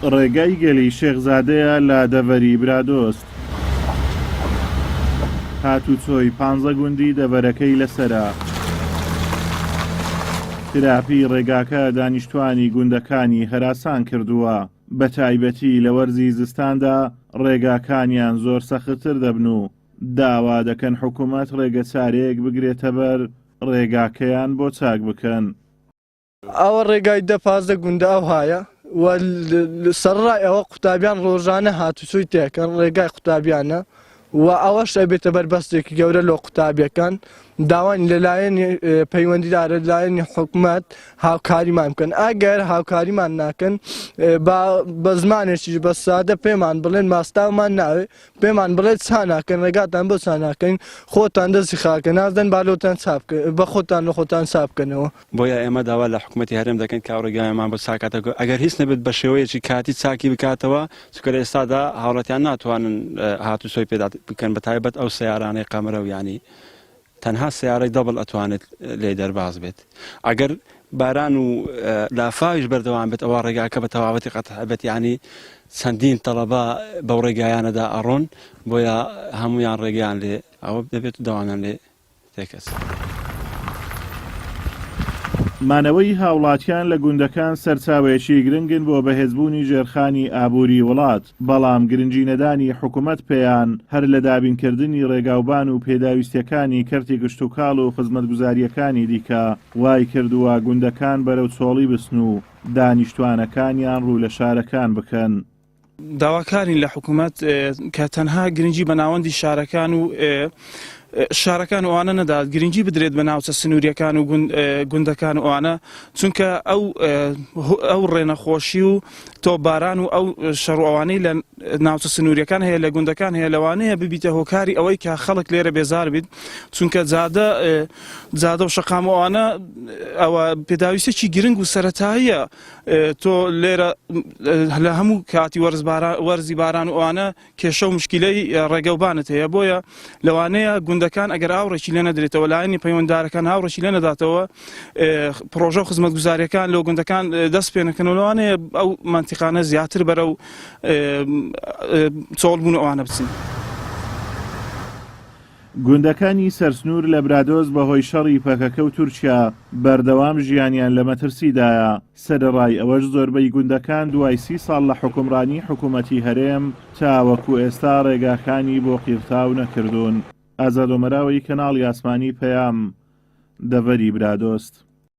ڕێگای گەلی شێخزادەیە لە دەڤەری برادۆست. هاتوچۆی 15 گوندی دەڤەرەکەی لەسەرە. تراپی ڕێگاکە دانیشتوانی گوندەکانی هەراسان کردووە، بە تایبەتی لە وەرزی زستاندا ڕێگاکانیان زۆر سەختتر دەبن و داوا دەکەن حکوومەت ڕێگە چارەیەک بگرێتە بەر ڕێگاکەیان بۆ چاک بکەن. ئەوە ڕێگای 15 گوندە ئەو هایە سەرڕای ئەوە قوتابیان ڕۆژانە هاتوچۆی تێکەن ڕێگای قوتابیانە و ئەوەش ئەبێتە بەربەستێکی گەورە لە قوتابیەکان داوای لەلایەن پەیوەندیدارە لایەنی حکوومەت هاوکاریمان بکەن. ئەگەر هاوکاریمان ناکەن بە زمانێکی بە سادە پێمان بڵێن ماستاومان ناوێ پێمان بڵێت چاناکەن ڕێگاتان بۆ چاناکەین خۆتان دەستی خاکە نازدەن بالۆتان بە خۆتان لە خۆتان چاپکەنەوە. بۆیە ئێمە داوا لە حکوومەتی هەرێم دەکەن کا ڕێگایمان بۆ چاکاتەوە ئەگەر هیچ نەبێت بە شێوەیەکی کاتی چاکی بکاتەوە چکە لە ئێستادا هاوڵاتیان ناتوانن هاتوچۆی پێدا بکەن بە تایبەت ئەو سیارانەی قەمرە و ینی تەنها سیارەی دەبڵ ئەتوانێت لێ دەرباز بێت. ئەگەر باران و لافاویش بەردەوام بێت ئەوە ڕێگاکە بە تەواوەتی قەتع بێت ینی چەندین تەڵەبا بەو ڕێگایانەدا ئەڕۆن بۆیە هەمویان ڕێگەیان لێ ئەوە دەبێت و دەوانیان لێ تێکەس. مانەوەی هاوڵاتیان لە گوندەکان سەرچاوێکی گرنگن بۆ بەهێزبوونی ژێرخانی ئابووری وڵات، بەڵام گرنگی نەدانی حکوومەت پێیان هەر لە دابینکردنی ڕێگاوبان و پێداویستیەکانی کەرتی گشت و کاڵ و خزمەتگوزاریەکانی دیکە وای کردووە گوندەکان بەرەو چۆڵی بسن و دانیشتوانەکانیان ڕوو لە شارەکان بکەن. داواکارین لە حکوومەت کە تەنها گرنگی بە ناوەندی شارەکان و شارەکان ئەوانە نەدات گرنگی بدرێت بە ناوچە سنووریەکان و گوندەکان ئەوانە چونکە ئەو ڕێنەخۆشی و تۆباران و ئەو شەڕوانەی لە ناوچە سنووریەکان هەیە لە گوندەکان هەیە لەوانەیە ببیتە هۆکاری ئەوەی کە خەڵک لێرە بێزار بیت چونکە جادە و شەقامەوانە ئەوە پێداویستێکی گرنگ و سەرەتاییە تۆ لێرە لە هەموو کاتی وەرزی باران و ئەوانە کێشە و مشکلەی ڕێگەوبانت هەیە بۆیە لەوانەیە گوندەکان ئەگەر هاوڕێکی لێ نەدرێتەوە لایەنی پەیوەنددارەکان هاوڕێکی لێ نەداتەوە پرۆژە و خزمەتگوزاریەکان لەو گوندەکان دەست پێ نەکەن و لەوانەیە ئەو مانتیقانە زیاتر بەرەو چۆڵبوون ئەوانە بچن. گوندەکانی سەرسنوور لە برادۆز بەهۆی شەڕی پەکەکە و تورکیا بەردەوام ژیانیان لە مەترسیدایە. سەرڕای ئەوەش زۆربەی گوندەکان دوای 30 ساڵ لە حکومڕانی حکوومەتی هەرێم تاوەکو ئێستا ڕێگاکانی بۆ قیرتاو نەکردوون. ئازاد و مەراوی کەناڵی ئاسمانی پەیام دەڤەری برادۆست.